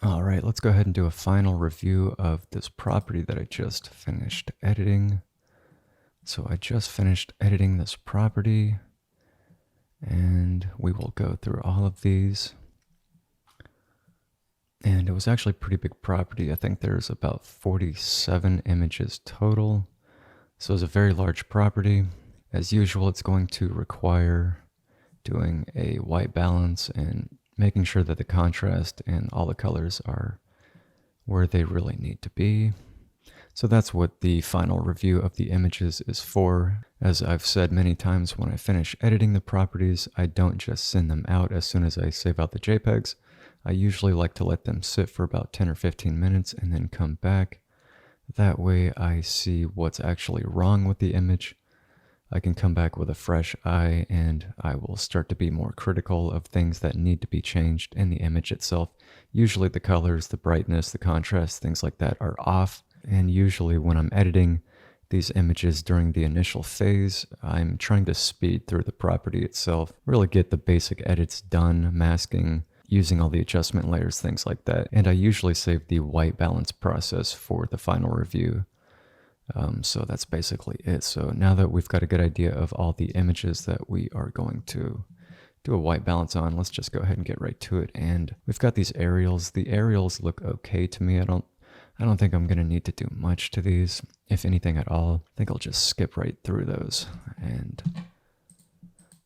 All right, let's go ahead and do a final review of this property that I just finished editing. So I just finished editing this property, and we will go through all of these. And it was actually a pretty big property. I think there's about 47 images total. So it's a very large property. As usual, it's going to require doing a white balance and making sure that the contrast and all the colors are where they really need to be. So that's what the final review of the images is for. As I've said many times, when I finish editing the properties, I don't just send them out as soon as I save out the JPEGs. I usually like to let them sit for about 10 or 15 minutes and then come back. That way I see what's actually wrong with the image. I can come back with a fresh eye and I will start to be more critical of things that need to be changed in the image itself. Usually the colors, the brightness, the contrast, things like that are off. And usually when I'm editing these images during the initial phase, I'm trying to speed through the property itself, really get the basic edits done, masking, using all the adjustment layers, things like that. And I usually save the white balance process for the final review. So that's basically it. So now that we've got a good idea of all the images that we are going to do a white balance on, let's just go ahead and get right to it. And we've got these aerials. The aerials look okay to me. I don't think I'm going to need to do much to these, if anything at all. I think I'll just skip right through those and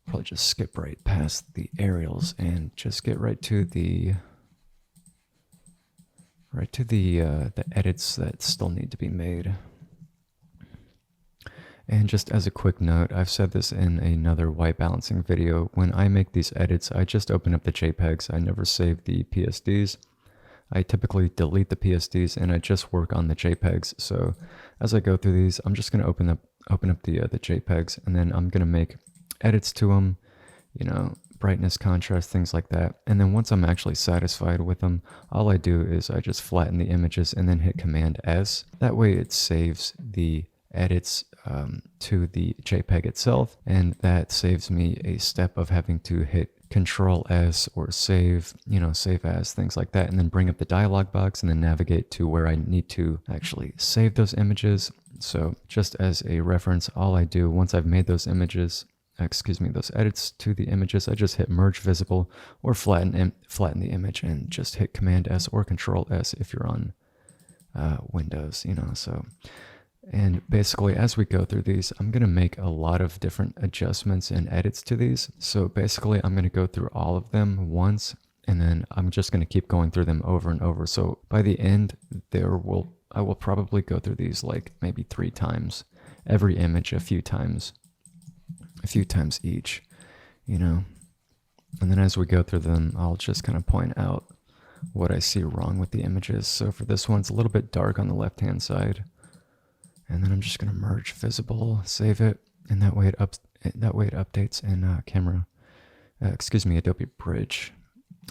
probably just skip right past the aerials and just get right to the edits that still need to be made. And just as a quick note, I've said this in another white balancing video, when I make these edits, I just open up the JPEGs. I never save the PSDs. I typically delete the PSDs and I just work on the JPEGs. So as I go through these, I'm just going to open up the JPEGs, and then I'm going to make edits to them, brightness, contrast, things like that. And then once I'm actually satisfied with them, all I do is I just flatten the images and then hit Command S. That way it saves the edits to the JPEG itself, and that saves me a step of having to hit Control S or save as, things like that, and then bring up the dialog box and then navigate to where I need to actually save those images. So just as a reference, all I do once I've made those those edits to the images, I just hit Merge Visible or flatten the image and just hit Command S or Control S if you're on Windows, so. And basically, as we go through these, I'm going to make a lot of different adjustments and edits to these. So basically, I'm going to go through all of them once, and then I'm just going to keep going through them over and over. So by the end, I will probably go through these like maybe 3 times, every image a few times each, And then as we go through them, I'll just kind of point out what I see wrong with the images. So for this one, it's a little bit dark on the left-hand side. And then I'm just going to merge visible, save it, and that way it updates in Adobe Bridge.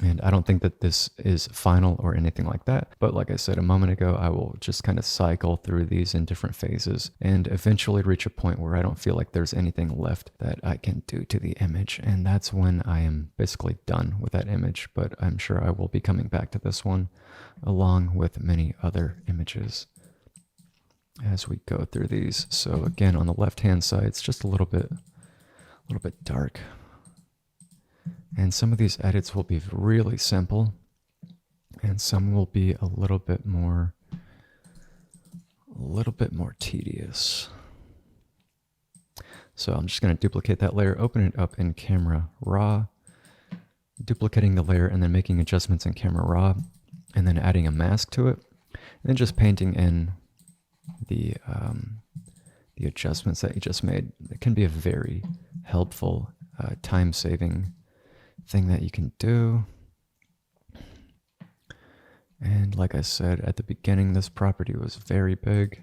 And I don't think that this is final or anything like that, but like I said a moment ago, I will just kind of cycle through these in different phases and eventually reach a point where I don't feel like there's anything left that I can do to the image, and that's when I am basically done with that image. But I'm sure I will be coming back to this one along with many other images as we go through these. So again, on the left-hand side, it's just a little bit dark. And some of these edits will be really simple, and some will be a little bit more tedious. So I'm just going to duplicate that layer, open it up in Camera Raw, duplicating the layer and then making adjustments in Camera Raw, and then adding a mask to it, and then just painting in the adjustments that you just made. It can be a very helpful time-saving thing that you can do. And like I said at the beginning, this property was very big.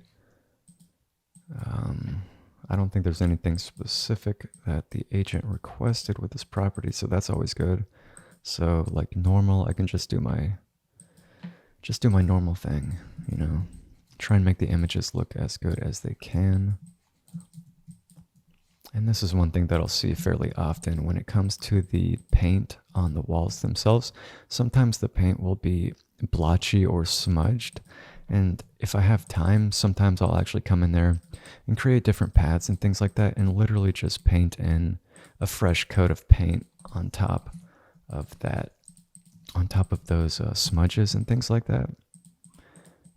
I don't think there's anything specific that the agent requested with this property, so that's always good. So like normal, I can just do my normal thing, try and make the images look as good as they can. And this is one thing that I'll see fairly often when it comes to the paint on the walls themselves. Sometimes the paint will be blotchy or smudged. And if I have time, sometimes I'll actually come in there and create different paths and things like that and literally just paint in a fresh coat of paint on top of that, on top of those smudges and things like that.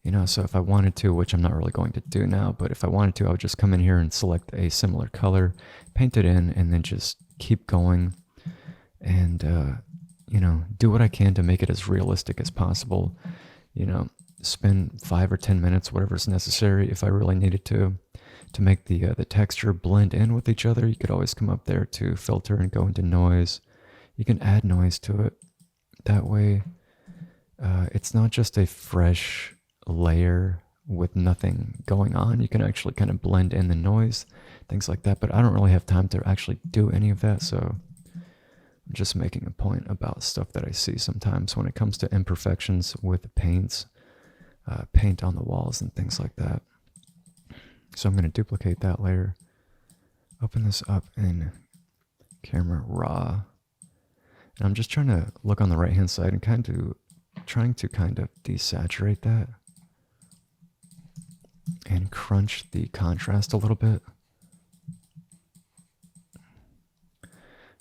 You know, so if I wanted to, which I'm not really going to do now, but if I wanted to, I would just come in here and select a similar color, paint it in, and then just keep going and, you know, do what I can to make it as realistic as possible. You know, spend 5 or 10 minutes, whatever's necessary, if I really needed to make the texture blend in with each other. You could always come up there to filter and go into noise. You can add noise to it. That way, it's not just a fresh layer with nothing going on. You can actually kind of blend in the noise, things like that, but I don't really have time to actually do any of that, so I'm just making a point about stuff that I see sometimes when it comes to imperfections with paints, paint on the walls and things like that. So I'm going to duplicate that layer, open this up in Camera Raw, and I'm just trying to look on the right hand side and trying to kind of desaturate that and crunch the contrast a little bit.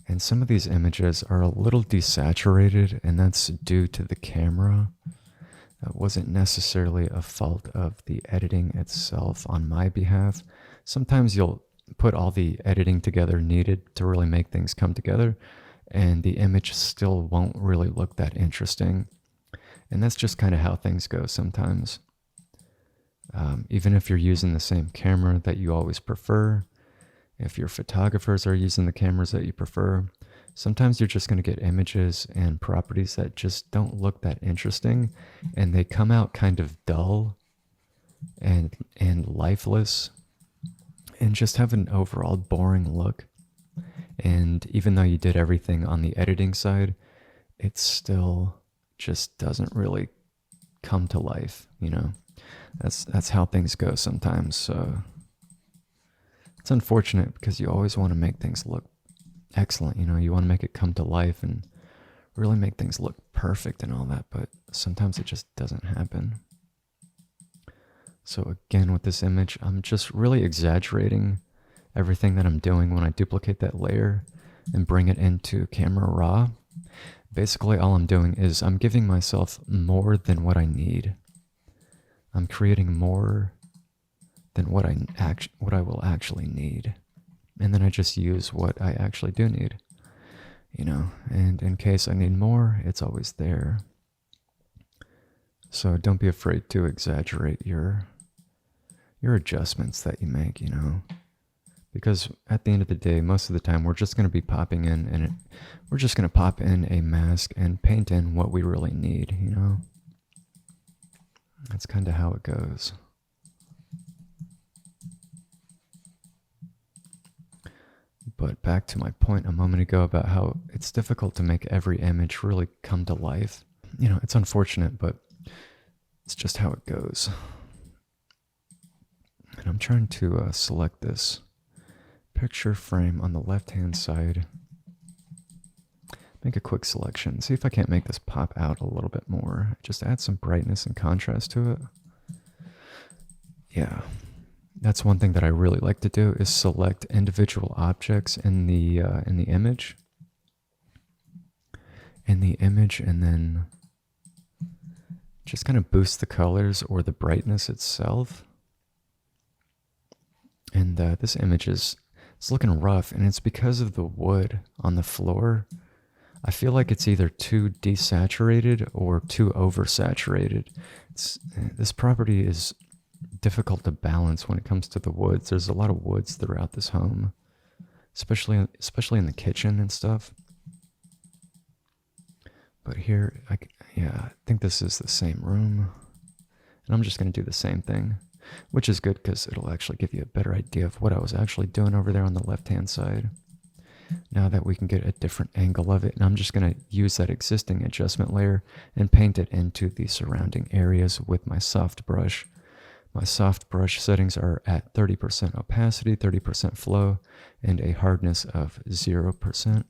And some of these images are a little desaturated, and that's due to the camera. That wasn't necessarily a fault of the editing itself on my behalf. Sometimes you'll put all the editing together needed to really make things come together, and the image still won't really look that interesting. And that's just kind of how things go sometimes. Even if you're using the same camera that you always prefer, if your photographers are using the cameras that you prefer, sometimes you're just going to get images and properties that just don't look that interesting, and they come out kind of dull and lifeless and just have an overall boring look. And even though you did everything on the editing side, it still just doesn't really come to life, you know. That's how things go sometimes. So it's unfortunate because you always want to make things look excellent. You know, you want to make it come to life and really make things look perfect and all that, but sometimes it just doesn't happen. So again, with this image, I'm just really exaggerating everything that I'm doing when I duplicate that layer and bring it into Camera Raw. Basically, all I'm doing is I'm giving myself more than what I need. I'm creating more than what I will actually need. And then I just use what I actually do need, you know, and in case I need more, it's always there. So don't be afraid to exaggerate your adjustments that you make, you know, because at the end of the day, most of the time we're just going to be popping in and we're just going to pop in a mask and paint in what we really need, you know. That's kind of how it goes. But back to my point a moment ago about how it's difficult to make every image really come to life. You know, it's unfortunate, but it's just how it goes. And I'm trying to select this picture frame on the left-hand side. Make a quick selection. See if I can't make this pop out a little bit more. Just add some brightness and contrast to it. Yeah. That's one thing that I really like to do is select individual objects in the image. And then just kind of boost the colors or the brightness itself. And this image it's looking rough, and it's because of the wood on the floor. I feel like it's either too desaturated or too oversaturated. This property is difficult to balance when it comes to the woods. There's a lot of woods throughout this home, especially in the kitchen and stuff. But here, I think this is the same room, and I'm just going to do the same thing, which is good because it'll actually give you a better idea of what I was actually doing over there on the left-hand side. Now that we can get a different angle of it, and I'm just going to use that existing adjustment layer and paint it into the surrounding areas with my soft brush. My soft brush settings are at 30% opacity, 30% flow, and a hardness of 0%.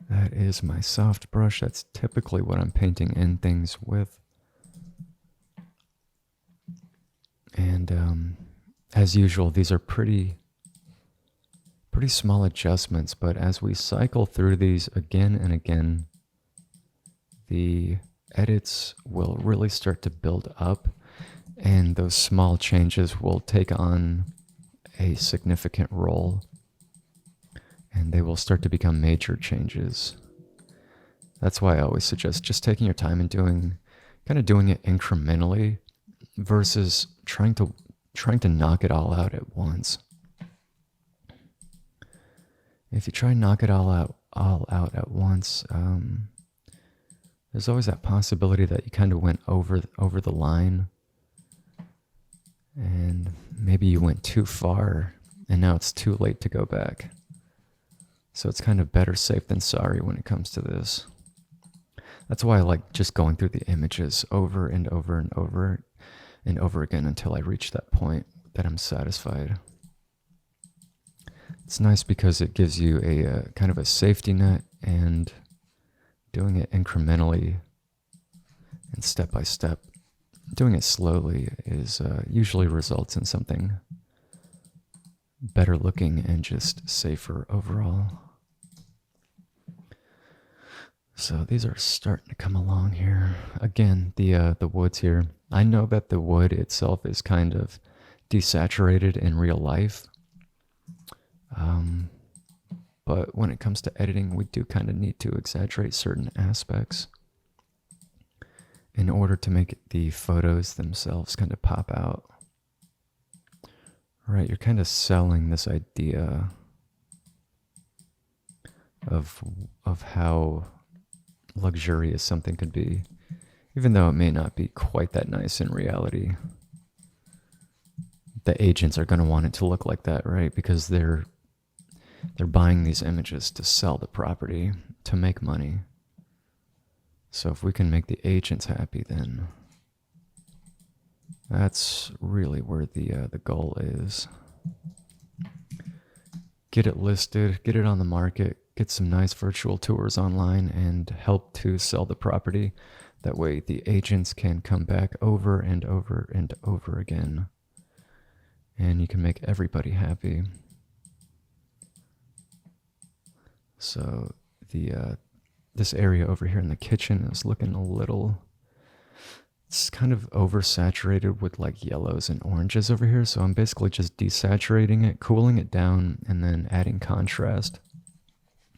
That is my soft brush. That's typically what I'm painting in things with. And as usual, these are pretty small adjustments, but as we cycle through these again and again, the edits will really start to build up, and those small changes will take on a significant role, and they will start to become major changes. That's why I always suggest just taking your time and doing it incrementally versus trying to knock it all out at once. If you try and knock it all out at once, there's always that possibility that you kind of went over the line, and maybe you went too far, and now it's too late to go back. So it's kind of better safe than sorry when it comes to this. That's why I like just going through the images over and over and over and over again until I reach that point that I'm satisfied. It's nice because it gives you a kind of a safety net, and doing it incrementally and step by step, doing it slowly is usually results in something better looking and just safer overall. So these are starting to come along here. Again, the woods here. I know that the wood itself is kind of desaturated in real life. But when it comes to editing, we do kind of need to exaggerate certain aspects in order to make the photos themselves kind of pop out. Right, you're kind of selling this idea of how luxurious something could be, even though it may not be quite that nice in reality. The agents are going to want it to look like that, right? Because they're buying these images to sell the property, to make money. So if we can make the agents happy, then that's really where the goal is. Get it listed, get it on the market, get some nice virtual tours online, and help to sell the property. That way the agents can come back over and over and over again, and you can make everybody happy. So this area over here in the kitchen is looking a little, it's kind of oversaturated with like yellows and oranges over here. So I'm basically just desaturating it, cooling it down, and then adding contrast.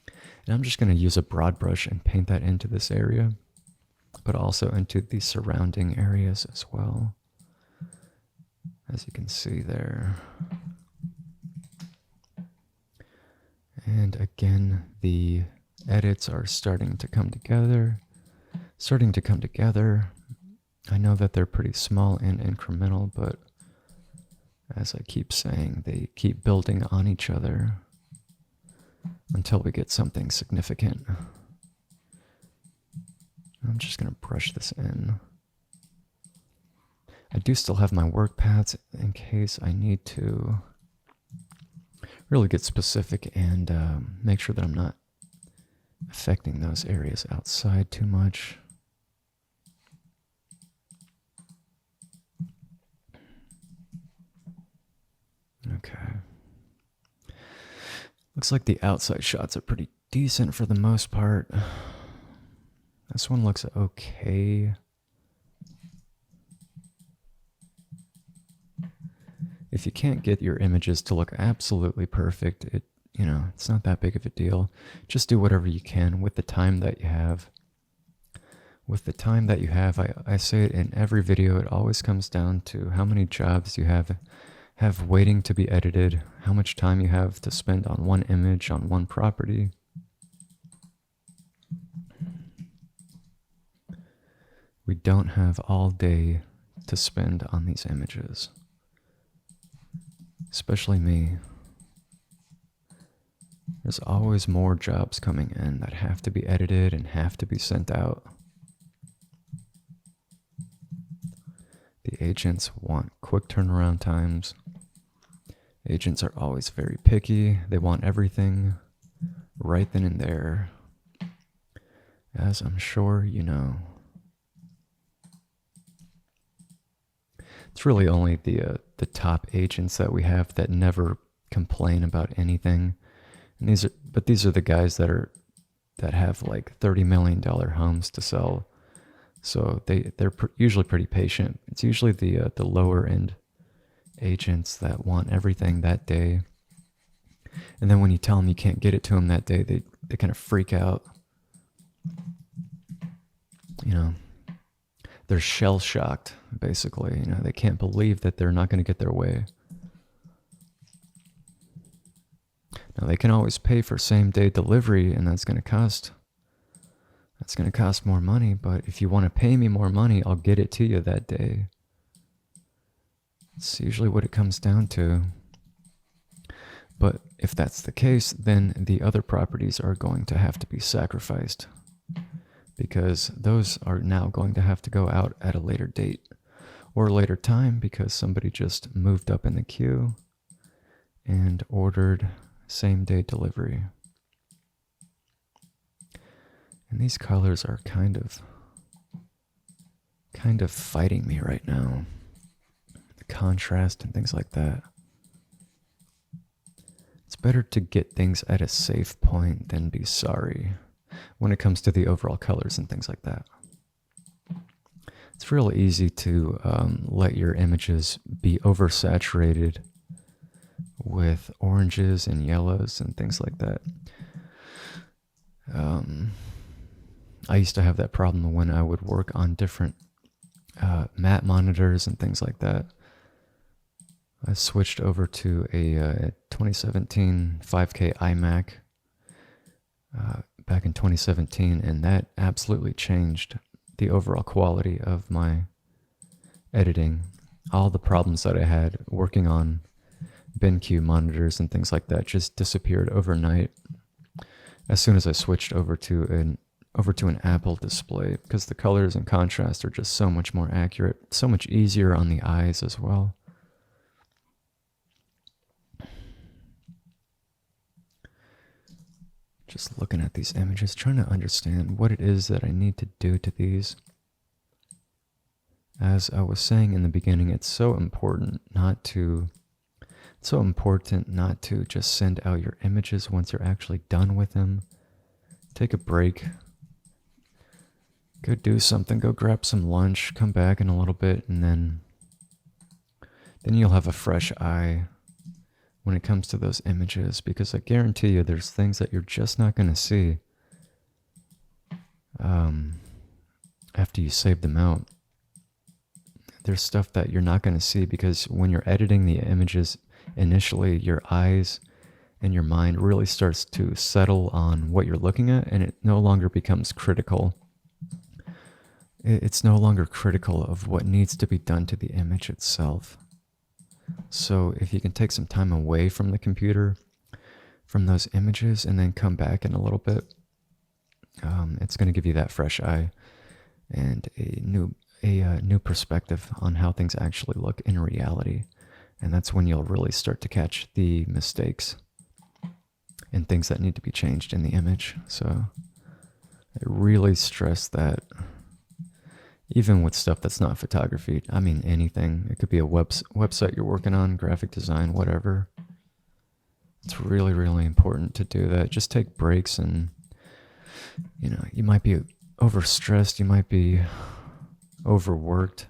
And I'm just going to use a broad brush and paint that into this area, but also into the surrounding areas as well, as you can see there. And again, the edits are starting to come together. I know that they're pretty small and incremental, but as I keep saying, they keep building on each other until we get something significant. I'm just going to brush this in. I do still have my work paths in case I need to really get specific and make sure that I'm not affecting those areas outside too much. Okay. Looks like the outside shots are pretty decent for the most part. This one looks okay. If you can't get your images to look absolutely perfect, it's not that big of a deal. Just do whatever you can with the time that you have. I say it in every video, it always comes down to how many jobs you have waiting to be edited, how much time you have to spend on one image, on one property. We don't have all day to spend on these images. Especially me. There's always more jobs coming in that have to be edited and have to be sent out. The The agents want quick turnaround times. Agents are always very picky. They want everything right then and there, as I'm sure you know. It's really only the top agents that we have that never complain about anything. And these are the guys that have like $30 million homes to sell. So they're usually pretty patient. It's usually the lower end agents that want everything that day. And then when you tell them you can't get it to them that day, they kind of freak out. You know, they're shell shocked, basically. You know, they can't believe that they're not going to get their way. Now they can always pay for same day delivery, and that's going to cost more money. But if you want to pay me more money, I'll get it to you that day. It's usually what it comes down to. But if that's the case, then the other properties are going to have to be sacrificed, because those are now going to have to go out at a later date or a later time because somebody just moved up in the queue and ordered same day delivery. And these colors are kind of fighting me right now. The contrast and things like that. It's better to get things at a safe point than be sorry when it comes to the overall colors and things like that. It's real easy to let your images be oversaturated with oranges and yellows and things like that. I used to have that problem when I would work on different matte monitors and things like that. I switched over to a 2017 5K iMac back in 2017, and that absolutely changed the overall quality of my editing. All the problems that I had working on BenQ monitors and things like that just disappeared overnight as soon as I switched over to an Apple display, because the colors and contrast are just so much more accurate, so much easier on the eyes as well. Just looking at these images, trying to understand what it is that I need to do to these. As I was saying in the beginning, it's so important not to just send out your images once you're actually done with them. Take a break. Go do something, go grab some lunch, come back in a little bit, and then you'll have a fresh eye when it comes to those images, because I guarantee you there's things that you're just not going to see after you save them out. There's stuff that you're not going to see because when you're editing the images initially, your eyes and your mind really starts to settle on what you're looking at, and it no longer becomes critical. It's no longer critical of what needs to be done to the image itself. So if you can take some time away from the computer, from those images, and then come back in a little bit, it's going to give you that fresh eye and a new perspective on how things actually look in reality. And that's when you'll really start to catch the mistakes and things that need to be changed in the image. So I really stress that. Even with stuff that's not photography, I mean anything. It could be a website you're working on, graphic design, whatever. It's really, really important to do that. Just take breaks, and you might be overstressed, you might be overworked,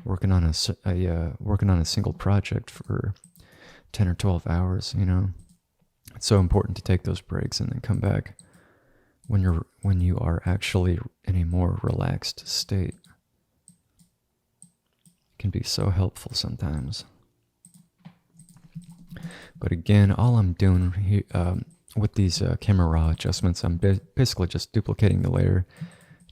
working on a single project for 10 or 12 hours. It's so important to take those breaks and then come back when you are actually in a more relaxed state. It can be so helpful sometimes. But again, all I'm doing here, with these camera raw adjustments, I'm basically just duplicating the layer,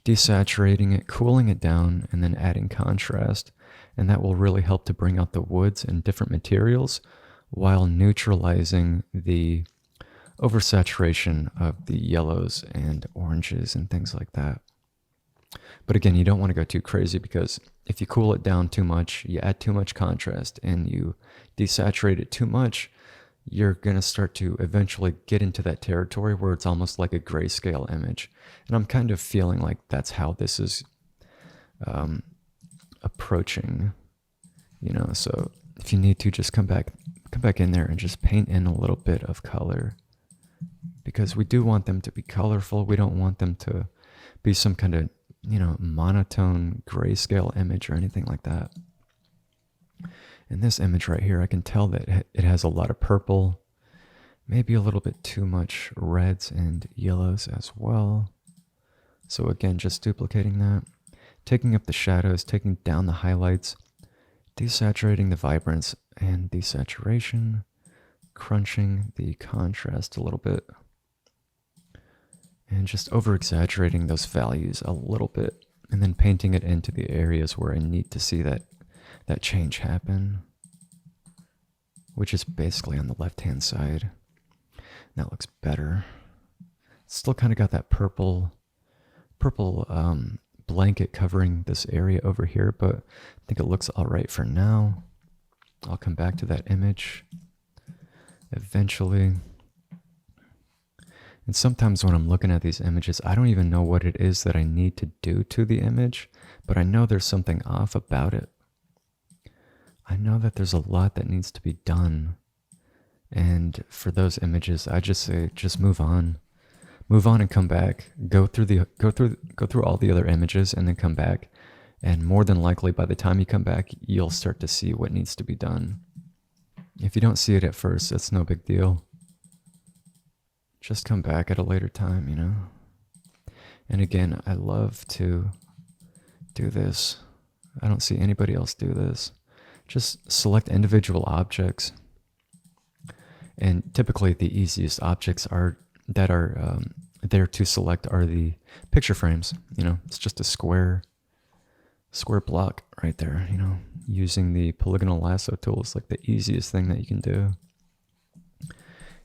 desaturating it, cooling it down, and then adding contrast. And that will really help to bring out the woods and different materials while neutralizing the oversaturation of the yellows and oranges and things like that. But again, you don't want to go too crazy, because if you cool it down too much, you add too much contrast, and you desaturate it too much, you're going to start to eventually get into that territory where it's almost like a grayscale image. And I'm kind of feeling like that's how this is approaching, so if you need to, just come back in there and just paint in a little bit of color, because we do want them to be colorful. We don't want them to be some kind of, monotone grayscale image or anything like that. In this image right here, I can tell that it has a lot of purple, maybe a little bit too much reds and yellows as well. So again, just duplicating that, taking up the shadows, taking down the highlights, desaturating the vibrance and desaturation, crunching the contrast a little bit, and just over-exaggerating those values a little bit, and then painting it into the areas where I need to see that change happen, which is basically on the left-hand side. That looks better. Still kind of got that purple blanket covering this area over here, but I think it looks all right for now. I'll come back to that image eventually. And sometimes when I'm looking at these images, I don't even know what it is that I need to do to the image, but I know there's something off about it. I know that there's a lot that needs to be done. And for those images, I just say, just move on. Move on and come back. Go through all the other images and then come back. And more than likely, by the time you come back, you'll start to see what needs to be done. If you don't see it at first, that's no big deal. Just come back at a later time, And again, I love to do this. I don't see anybody else do this. Just select individual objects. And typically the easiest objects that are there to select are the picture frames. It's just a square block right there. Using the polygonal lasso tool is like the easiest thing that you can do.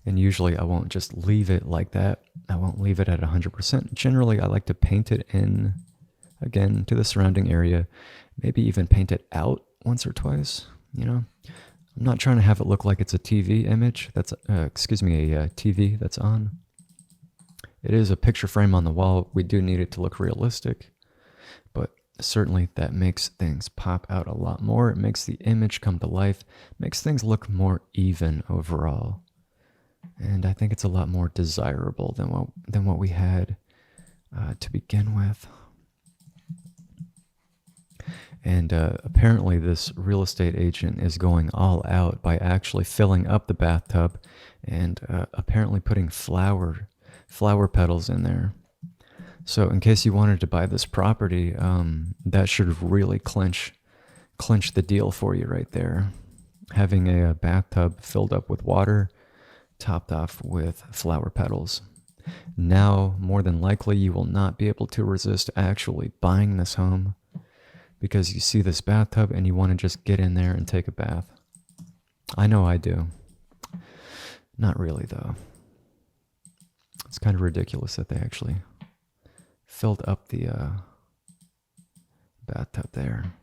And usually I won't just leave it like that. I won't leave it at 100%. Generally, I like to paint it in, again, to the surrounding area. Maybe even paint it out once or twice, I'm not trying to have it look like it's a TV image that's, a TV that's on. It is a picture frame on the wall. We do need it to look realistic, but certainly that makes things pop out a lot more. It makes the image come to life, makes things look more even overall. And I think it's a lot more desirable than what we had to begin with. And apparently this real estate agent is going all out by actually filling up the bathtub and apparently putting flower petals in there. So in case you wanted to buy this property, that should really clinch the deal for you right there. Having a bathtub filled up with water, topped off with flower petals. Now, more than likely, you will not be able to resist actually buying this home, because you see this bathtub and you want to just get in there and take a bath. I know I do. Not really, though. It's kind of ridiculous that they actually filled up the bathtub there.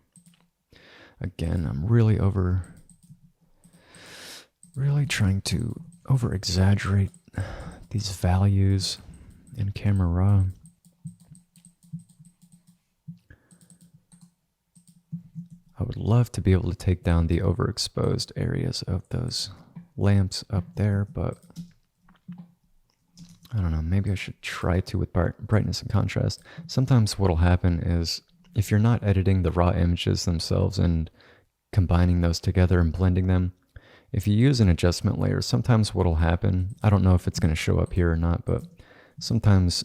Again, I'm really trying to over-exaggerate these values in Camera Raw. I would love to be able to take down the overexposed areas of those lamps up there, but I don't know, maybe I should try to with brightness and contrast. Sometimes what'll happen is if you're not editing the raw images themselves and combining those together and blending them, if you use an adjustment layer, sometimes what'll happen, I don't know if it's going to show up here or not, but sometimes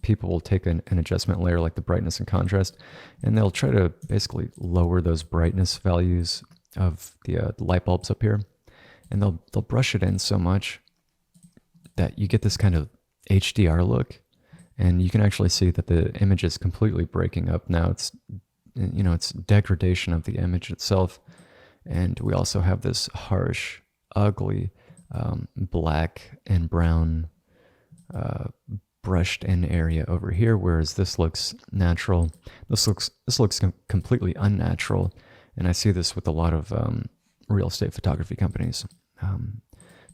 people will take an adjustment layer like the brightness and contrast, and they'll try to basically lower those brightness values of the light bulbs up here, and they'll brush it in so much that you get this kind of HDR look, and you can actually see that the image is completely breaking up now. It's degradation of the image itself. And we also have this harsh, ugly, black and brown, brushed in area over here, whereas this looks natural. This looks completely unnatural, and I see this with a lot of real estate photography companies.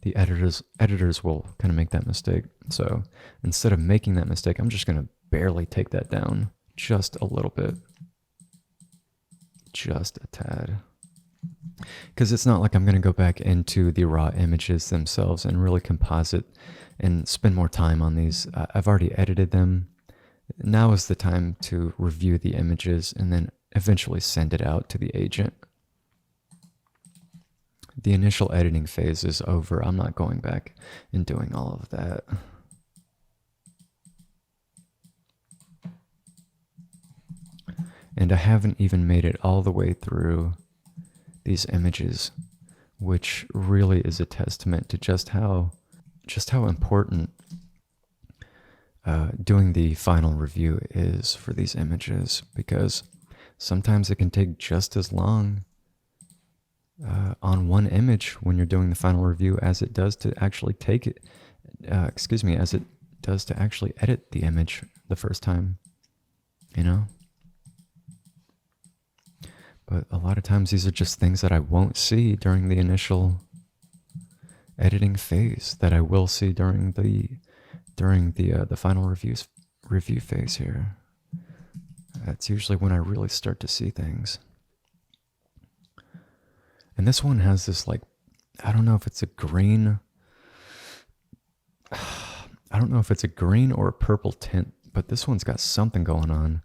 The editors will kind of make that mistake. So instead of making that mistake, I'm just going to barely take that down just a little bit, just a tad. Because it's not like I'm going to go back into the raw images themselves and really composite and spend more time on these. I've already edited them. Now is the time to review the images and then eventually send it out to the agent. The initial editing phase is over. I'm not going back and doing all of that. And I haven't even made it all the way through these images, which really is a testament to just how important doing the final review is for these images, because sometimes it can take just as long on one image when you're doing the final review as it does to actually take it, as it does to actually edit the image the first time, you know? But a lot of times these are just things that I won't see during the initial editing phase that I will see during the final review phase here. That's usually when I really start to see things. And this one has this, like, I don't know if it's a green or a purple tint, but this one's got something going on.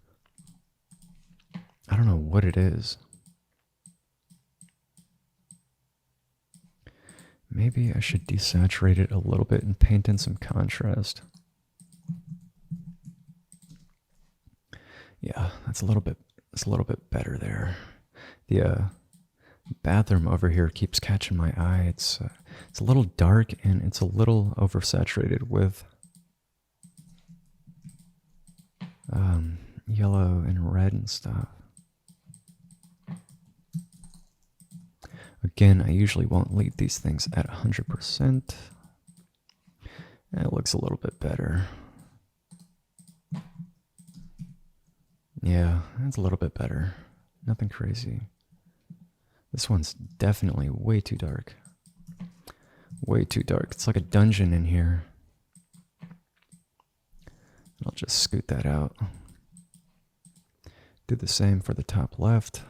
I don't know what it is. Maybe I should desaturate it a little bit and paint in some contrast. Yeah, that's a little bit better there. The bathroom over here keeps catching my eye. It's a little dark and it's a little oversaturated with yellow and red and stuff. Again, I usually won't leave these things at 100%. It looks a little bit better. Yeah, it's a little bit better. Nothing crazy. This one's definitely way too dark. Way too dark. It's like a dungeon in here. I'll just scoot that out. Do the same for the top left.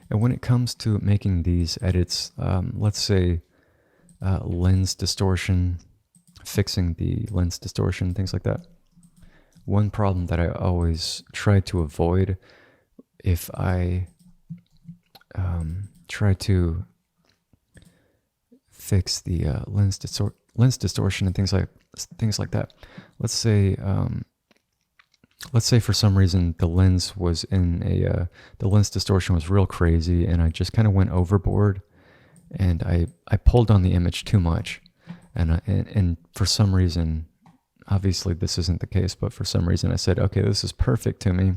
And when it comes to making these edits, let's say lens distortion, fixing the lens distortion, things like that. One problem that I always try to avoid if I try to fix the lens distortion and things like that. Let's say for some reason the lens was the lens distortion was real crazy, and I just kind of went overboard, and I pulled on the image too much, and for some reason, obviously this isn't the case, but for some reason I said, okay, this is perfect to me.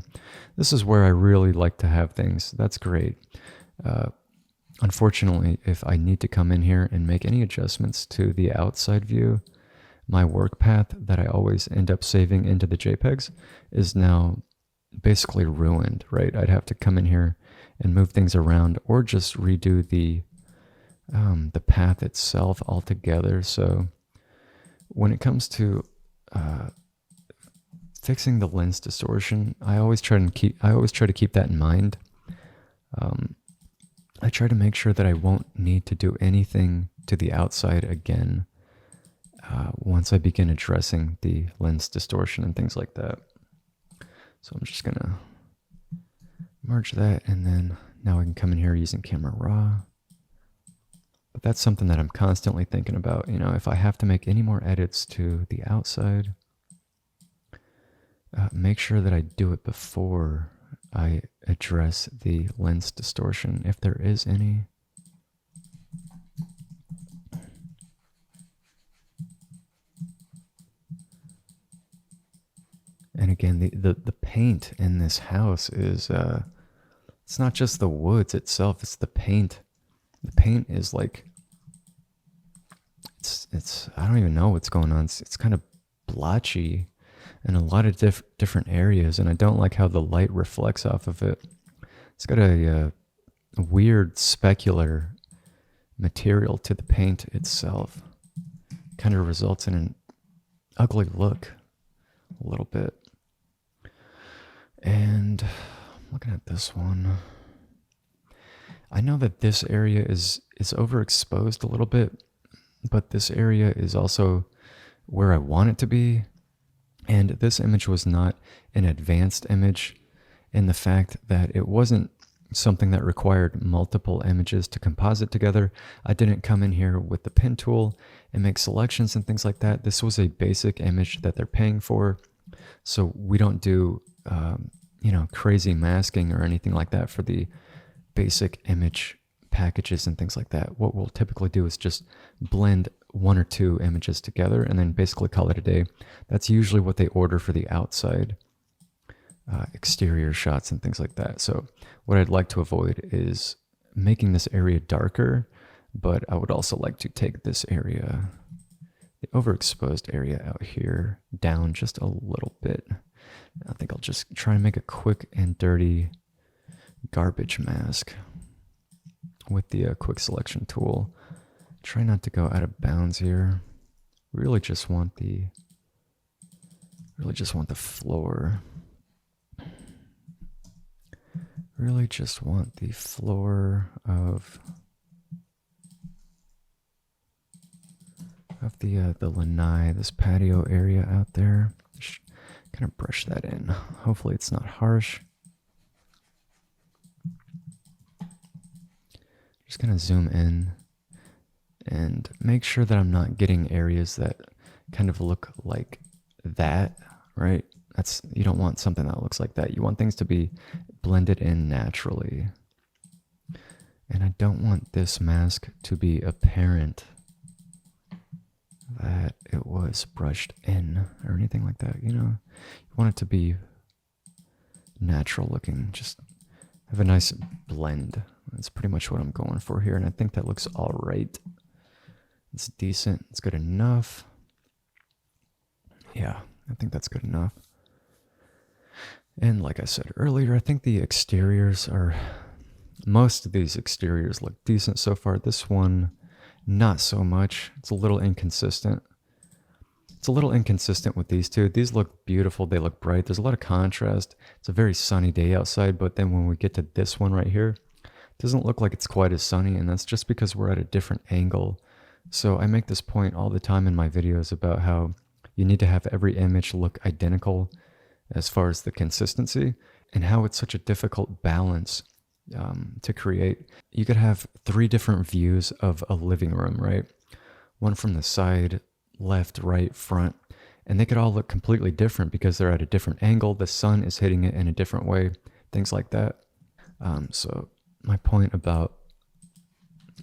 This is where I really like to have things. That's great. Unfortunately, if I need to come in here and make any adjustments to the outside view, my work path that I always end up saving into the JPEGs is now basically ruined, right? I'd have to come in here and move things around or just redo the path itself altogether. So when it comes to fixing the lens distortion, I always try to keep that in mind. I try to make sure that I won't need to do anything to the outside again once I begin addressing the lens distortion and things like that. So I'm just gonna merge that, and then now I can come in here using Camera Raw. But that's something that I'm constantly thinking about. You know, if I have to make any more edits to the outside, make sure that I do it before I address the lens distortion, if there is any. And again, the paint in this house is, it's not just the woods itself, it's the paint. The paint is like, I don't even know what's going on. It's kind of blotchy in a lot of different areas, and I don't like how the light reflects off of it. It's got a weird specular material to the paint itself. Kind of results in an ugly look a little bit. And looking at this one, I know that this area is overexposed a little bit, but this area is also where I want it to be. And this image was not an advanced image in the fact that it wasn't something that required multiple images to composite together. I didn't come in here with the pen tool and make selections and things like that. This was a basic image that they're paying for. So we don't do, crazy masking or anything like that for the basic image packages and things like that. What we'll typically do is just blend one or two images together and then basically call it a day. That's usually what they order for the outside exterior shots and things like that. So what I'd like to avoid is making this area darker, but I would also like to take this area, the overexposed area out here, down just a little bit. I think I'll just try and make a quick and dirty garbage mask with the quick selection tool. Try not to go out of bounds here. Really just want the floor. Really just want the floor of the lanai, this patio area out there. Just kind of brush that in. Hopefully it's not harsh. Just gonna zoom in and make sure that I'm not getting areas that kind of look like that, right? You don't want something that looks like that. You want things to be blended in naturally. And I don't want this mask to be apparent that it was brushed in or anything like that, You want it to be natural looking, just have a nice blend. That's pretty much what I'm going for here, and I think that looks all right. It's decent. It's good enough. Yeah, I think that's good enough. And like I said earlier, I think the exteriors most of these exteriors look decent so far. This one, not so much. It's a little inconsistent. It's a little inconsistent with these two. These look beautiful. They look bright. There's a lot of contrast. It's a very sunny day outside, but then when we get to this one right here, it doesn't look like it's quite as sunny, and that's just because we're at a different angle. So I make this point all the time in my videos about how you need to have every image look identical as far as the consistency, and how it's such a difficult balance to create. You could have 3 different views of a living room, right? One from the side, left, right, front, and they could all look completely different because they're at a different angle. The sun is hitting it in a different way, things like that. So my point about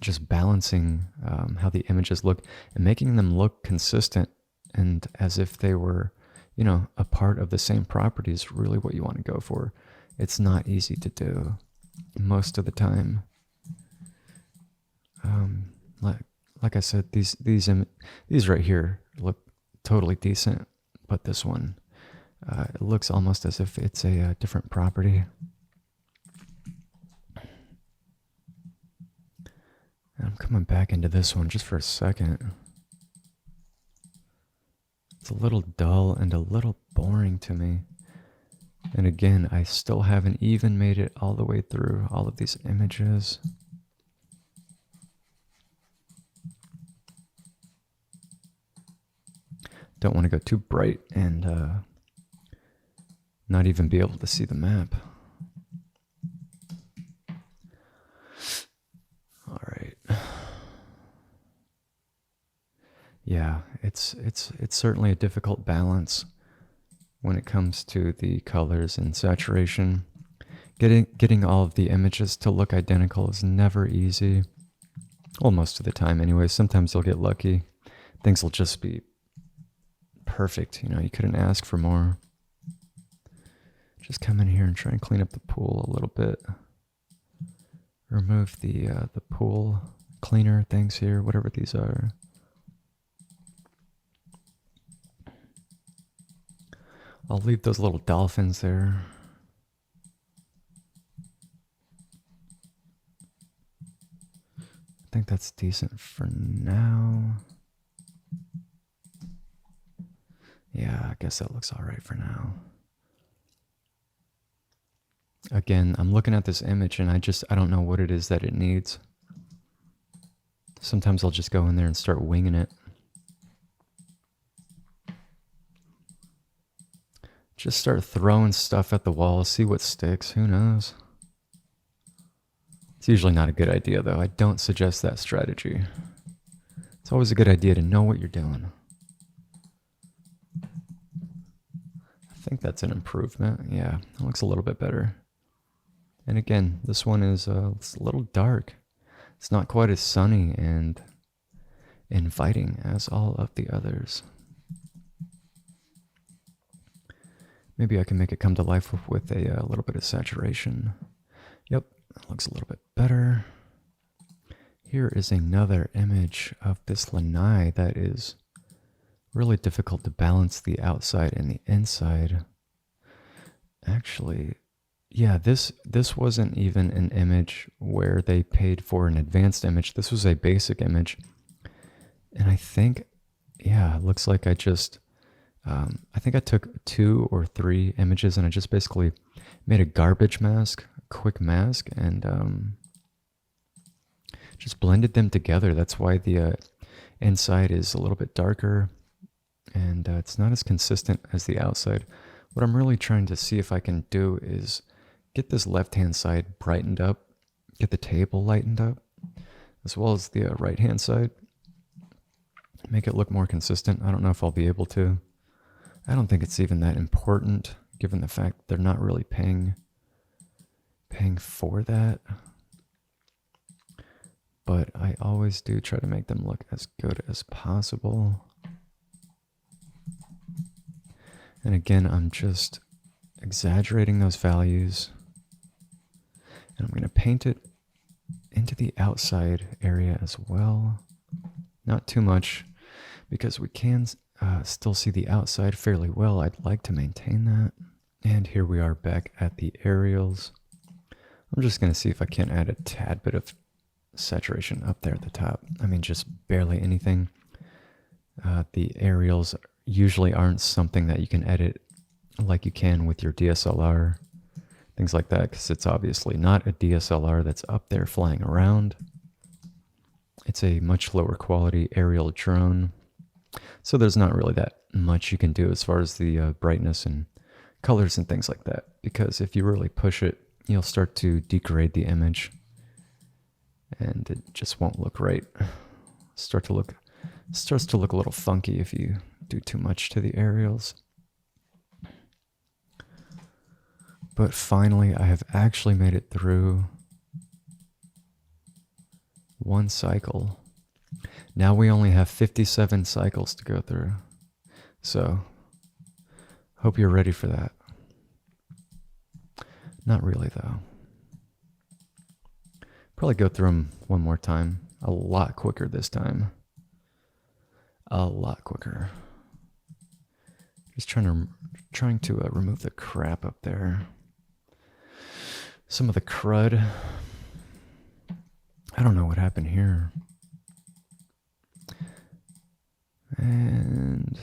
just balancing how the images look and making them look consistent and as if they were, a part of the same property is really what you want to go for. It's not easy to do most of the time. Like I said, these right here look totally decent, but this one, it looks almost as if it's a different property. And I'm coming back into this one just for a second. It's a little dull and a little boring to me. And again, I still haven't even made it all the way through all of these images. Don't want to go too bright and not even be able to see the map. All right. Yeah, it's certainly a difficult balance when it comes to the colors and saturation. Getting all of the images to look identical is never easy. Well, most of the time anyway. Sometimes you'll get lucky. Things will just be perfect. You couldn't ask for more. Just come in here and try and clean up the pool a little bit. Remove the pool cleaner things here, whatever these are. I'll leave those little dolphins there. I think that's decent for now. Yeah, I guess that looks all right for now. Again, I'm looking at this image and I don't know what it is that it needs. Sometimes I'll just go in there and start winging it. Just start throwing stuff at the wall, see what sticks, who knows? It's usually not a good idea though. I don't suggest that strategy. It's always a good idea to know what you're doing. I think that's an improvement. Yeah, it looks a little bit better. And again, this one is it's a little dark. It's not quite as sunny and inviting as all of the others. Maybe I can make it come to life with a little bit of saturation. Yep, that looks a little bit better. Here is another image of this lanai that is really difficult to balance the outside and the inside. Actually, yeah, this wasn't even an image where they paid for an advanced image. This was a basic image. And I think, yeah, it looks like I just, I think I took 2 or 3 images and I just basically made a garbage mask, a quick mask, and just blended them together. That's why the inside is a little bit darker and it's not as consistent as the outside. What I'm really trying to see if I can do is get this left-hand side brightened up, get the table lightened up, as well as the right-hand side. Make it look more consistent. I don't know if I'll be able to. I don't think it's even that important, given the fact they're not really paying for that. But I always do try to make them look as good as possible. And again, I'm just exaggerating those values. And I'm going to paint it into the outside area as well. Not too much, because we can still see the outside fairly well. I'd like to maintain that. And here we are back at the aerials. I'm just going to see if I can't add a tad bit of saturation up there at the top. I mean, just barely anything. The aerials usually aren't something that you can edit like you can with your DSLR, things like that, because it's obviously not a DSLR that's up there flying around. It's a much lower quality aerial drone, so there's not really that much you can do as far as the brightness and colors and things like that, because if you really push it, you'll start to degrade the image and it just won't look right. Starts to look a little funky if you do too much to the aerials. But finally, I have actually made it through one cycle. Now we only have 57 cycles to go through. So, hope you're ready for that. Not really, though. Probably go through them one more time. A lot quicker this time. A lot quicker. Just trying to remove the crap up there. Some of the crud. I don't know what happened here. And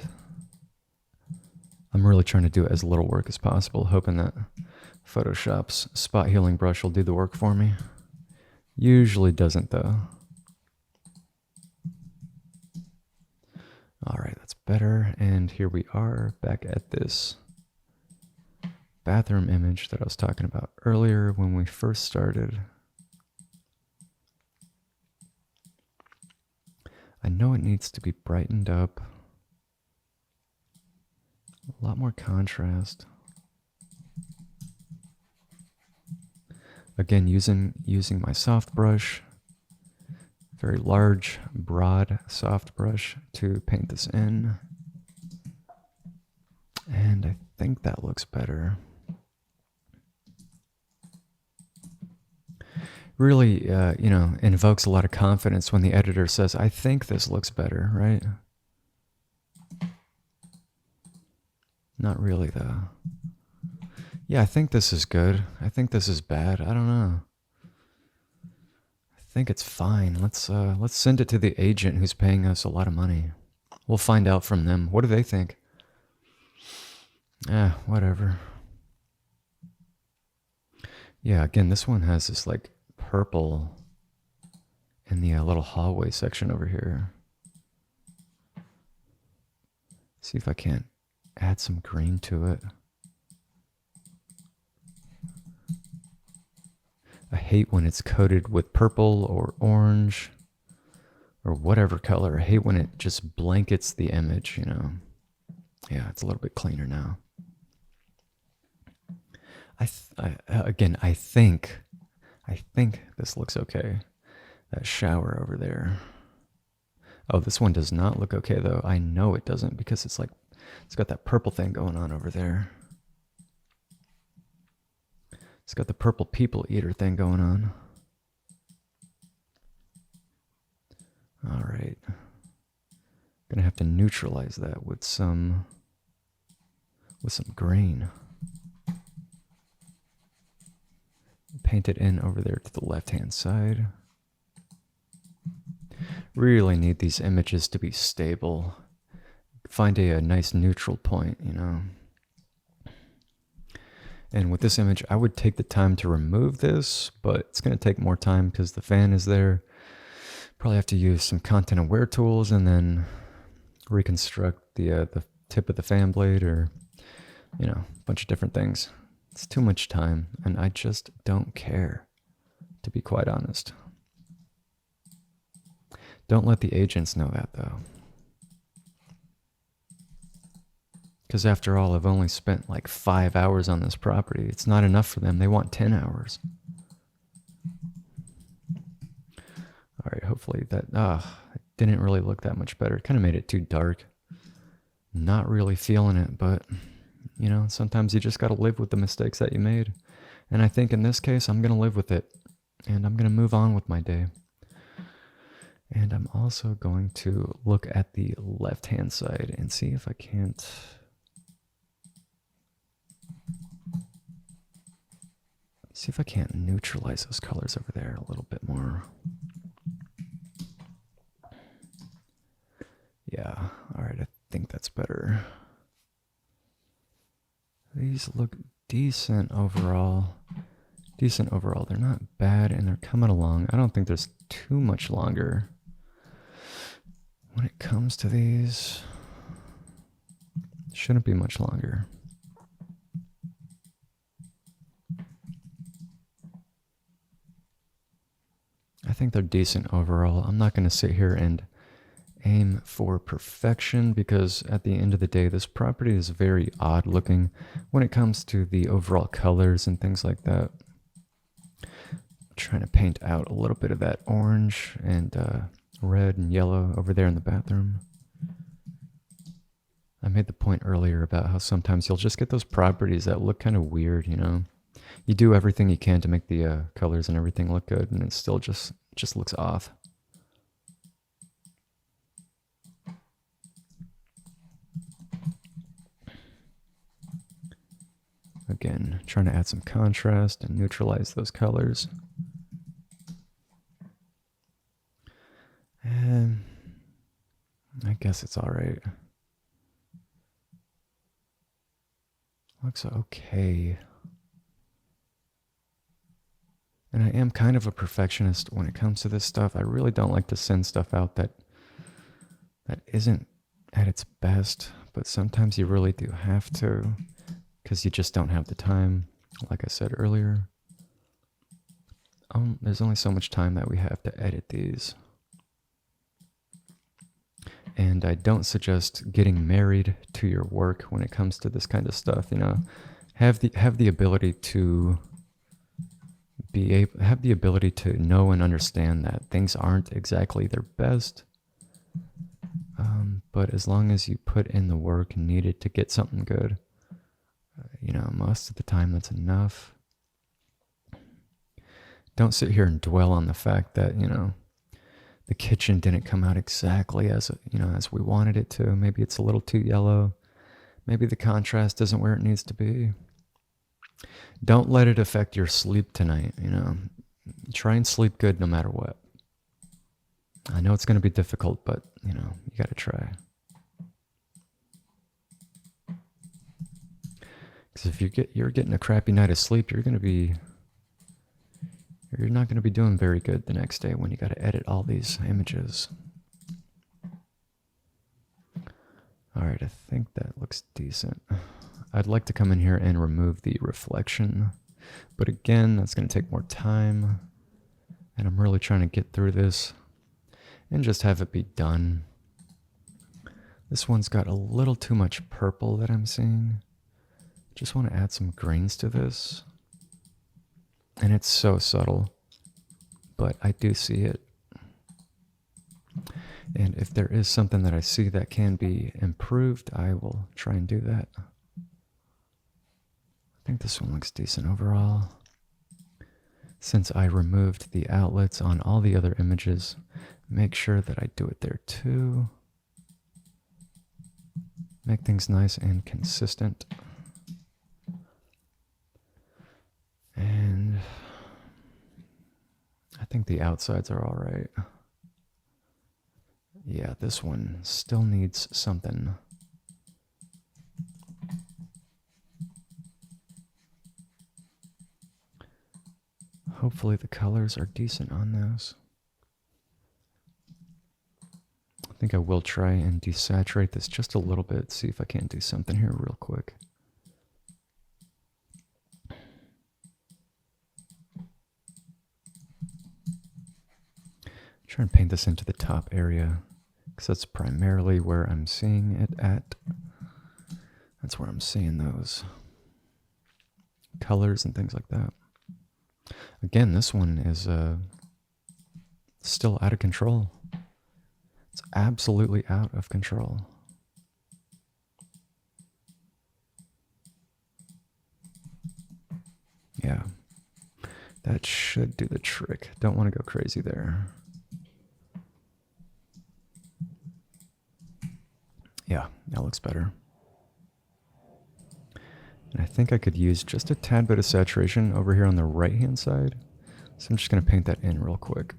I'm really trying to do as little work as possible, hoping that Photoshop's spot healing brush will do the work for me. Usually doesn't, though. All right, that's better. And here we are back at this bathroom image that I was talking about earlier when we first started. I know it needs to be brightened up. A lot more contrast. Again, using my soft brush, very large, broad soft brush to paint this in. And I think that looks better. Really, invokes a lot of confidence when the editor says, I think this looks better, right? Not really though. Yeah, I think this is good. I think this is bad. I don't know. I think it's fine. Let's send it to the agent who's paying us a lot of money. We'll find out from them. What do they think? Whatever. Yeah, again, this one has this like purple in the little hallway section over here. See if I can't add some green to it. I hate when it's coated with purple or orange or whatever color. I hate when it just blankets the image, you know. Yeah, it's a little bit cleaner now. I think this looks okay. That shower over there. Oh, this one does not look okay though. I know it doesn't because it's got that purple thing going on over there. It's got the purple people eater thing going on. All right. Gonna have to neutralize that with some green. Paint it in over there to the left-hand side. Really need these images to be stable. Find a nice neutral point, you know. And with this image, I would take the time to remove this, but it's going to take more time because the fan is there. Probably have to use some content aware tools and then reconstruct the tip of the fan blade, or, you know, a bunch of different things. It's too much time, and I just don't care, to be quite honest. Don't let the agents know that, though. Because after all, I've only spent like 5 hours on this property. It's not enough for them. They want 10 hours. All right, hopefully that it didn't really look that much better. It kind of made it too dark. Not really feeling it, but, you know, sometimes you just got to live with the mistakes that you made. And I think in this case, I'm going to live with it. And I'm going to move on with my day. And I'm also going to look at the left-hand side and see if I can't... See if I can't neutralize those colors over there a little bit more. Yeah, all right, I think that's better. These look decent overall. Decent overall. They're not bad, and they're coming along. I don't think there's too much longer when it comes to these. Shouldn't be much longer. I think they're decent overall. I'm not going to sit here and aim for perfection because at the end of the day, this property is very odd looking when it comes to the overall colors and things like that. I'm trying to paint out a little bit of that orange and red and yellow over there in the bathroom. I made the point earlier about how sometimes you'll just get those properties that look kind of weird, you know. You do everything you can to make the colors and everything look good, and it still just looks off. Again, trying to add some contrast and neutralize those colors. And I guess it's all right. Looks okay. And I am kind of a perfectionist when it comes to this stuff. I really don't like to send stuff out that isn't at its best, but sometimes you really do have to because you just don't have the time, like I said earlier. There's only so much time that we have to edit these. And I don't suggest getting married to your work when it comes to this kind of stuff, you know. Have the ability to have the ability to know and understand that things aren't exactly their best, but as long as you put in the work needed to get something good, you know, most of the time that's enough. Don't sit here and dwell on the fact that, you know, the kitchen didn't come out exactly as, you know, as we wanted it to. Maybe it's a little too yellow. Maybe the contrast isn't where it needs to be. Don't let it affect your sleep tonight, you know. Try and sleep good no matter what. I know it's going to be difficult, but, you know, you got to try. Because if you're getting a crappy night of sleep, you're not going to be doing very good the next day when you got to edit all these images. All right, I think that looks decent. I'd like to come in here and remove the reflection, but again, that's going to take more time, and I'm really trying to get through this and just have it be done. This one's got a little too much purple that I'm seeing. Just want to add some greens to this, and it's so subtle, but I do see it. And if there is something that I see that can be improved, I will try and do that. I think this one looks decent overall. Since I removed the outlets on all the other images, make sure that I do it there too. Make things nice and consistent. And I think the outsides are all right. Yeah, this one still needs something. Hopefully the colors are decent on those. I think I will try and desaturate this just a little bit, see if I can't do something here real quick. Try and paint this into the top area, because that's primarily where I'm seeing it at. That's where I'm seeing those colors and things like that. Again, this one is still out of control. It's absolutely out of control. Yeah, that should do the trick. Don't want to go crazy there. Yeah, that looks better. And I think I could use just a tad bit of saturation over here on the right-hand side. So I'm just going to paint that in real quick.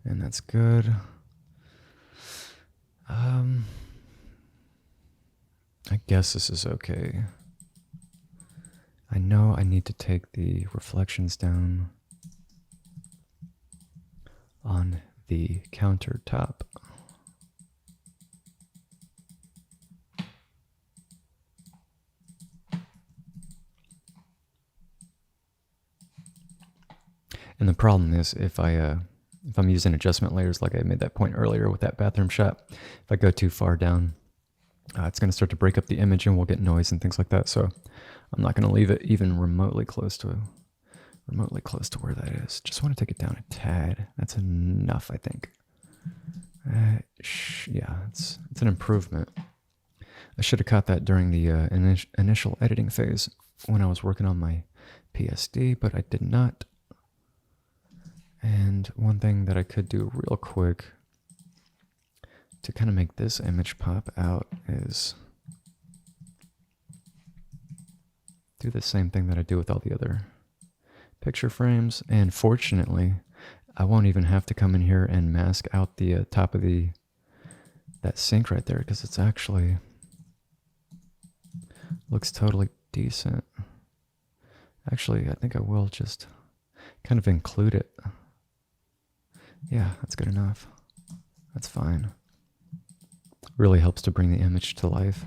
And that's good. I guess this is okay. I know I need to take the reflections down on the countertop. And the problem is if I'm using adjustment layers, like I made that point earlier with that bathroom shot, if I go too far down, it's going to start to break up the image and we'll get noise and things like that. So I'm not going to leave it even remotely close to where that is. Just want to take it down a tad. That's enough, I think. Yeah, it's an improvement. I should have caught that during the initial editing phase when I was working on my PSD, but I did not. And one thing that I could do real quick to kind of make this image pop out is do the same thing that I do with all the other picture frames. And fortunately, I won't even have to come in here and mask out the top of that sink right there, because it's actually looks totally decent. Actually, I think I will just kind of include it. Yeah, that's good enough. That's fine. Really helps to bring the image to life.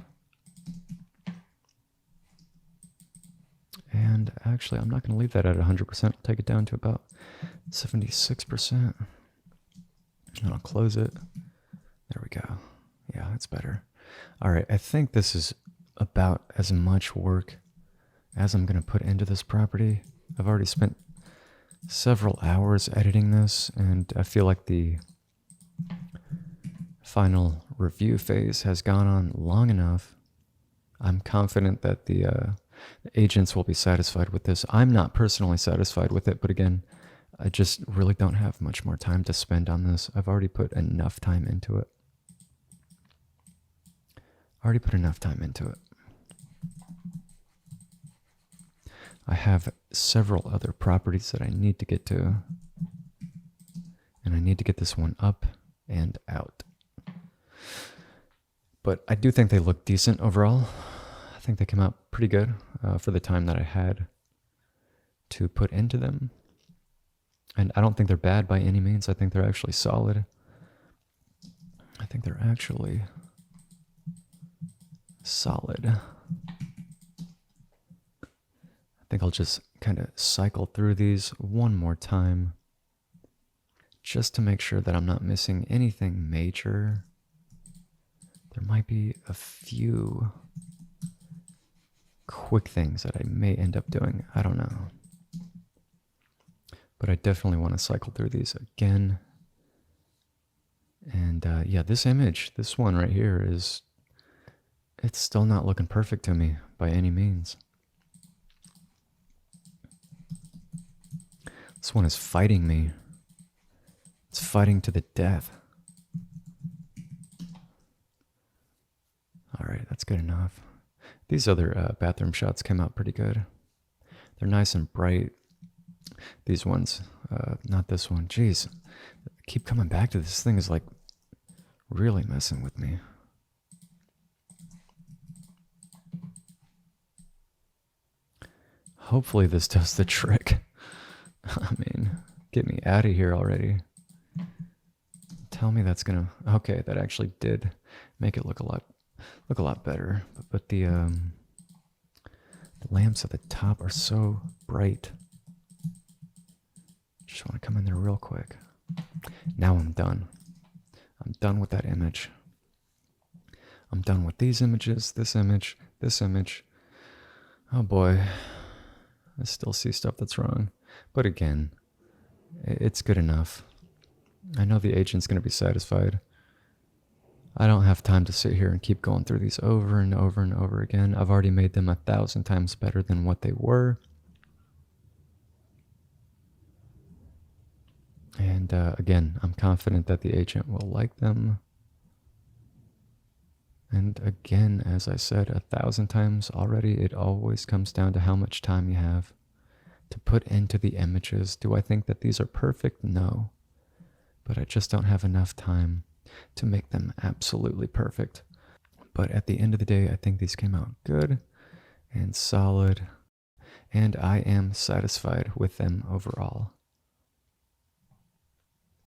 And actually, I'm not going to leave that at 100%. I'll take it down to about 76%. And I'll close it. There we go. Yeah, that's better. All right, I think this is about as much work as I'm going to put into this property. I've already spent several hours editing this, and I feel like the final review phase has gone on long enough. I'm confident that the agents will be satisfied with this. I'm not personally satisfied with it, but again, I just really don't have much more time to spend on this. I've already put enough time into it. Already put enough time into it. I have several other properties that I need to get to. And I need to get this one up and out. But I do think they look decent overall. I think they came out pretty good for the time that I had to put into them. And I don't think they're bad by any means. I think they're actually solid. I think they're actually solid. I think I'll just kind of cycle through these one more time just to make sure that I'm not missing anything major. There might be a few quick things that I may end up doing. I don't know. But I definitely want to cycle through these again. And yeah, this image, this one right here it's still not looking perfect to me by any means. This one is fighting me. It's fighting to the death. All right, that's good enough. These other bathroom shots came out pretty good. They're nice and bright. These ones, not this one. Jeez, I keep coming back to this thing is like really messing with me. Hopefully this does the trick. I mean, get me out of here already. Tell me that's gonna... Okay, that actually did make it look a lot better. But the lamps at the top are so bright. Just want to come in there real quick. Now I'm done. I'm done with that image. I'm done with these images, this image, this image. Oh boy. I still see stuff that's wrong. But again, it's good enough. I know the agent's going to be satisfied. I don't have time to sit here and keep going through these over and over and over again. I've already made them 1,000 times better than what they were. And again, I'm confident that the agent will like them. And again, as I said 1,000 times already, it always comes down to how much time you have to put into the images. Do I think that these are perfect? No. But I just don't have enough time to make them absolutely perfect. But at the end of the day, I think these came out good and solid, and I am satisfied with them overall.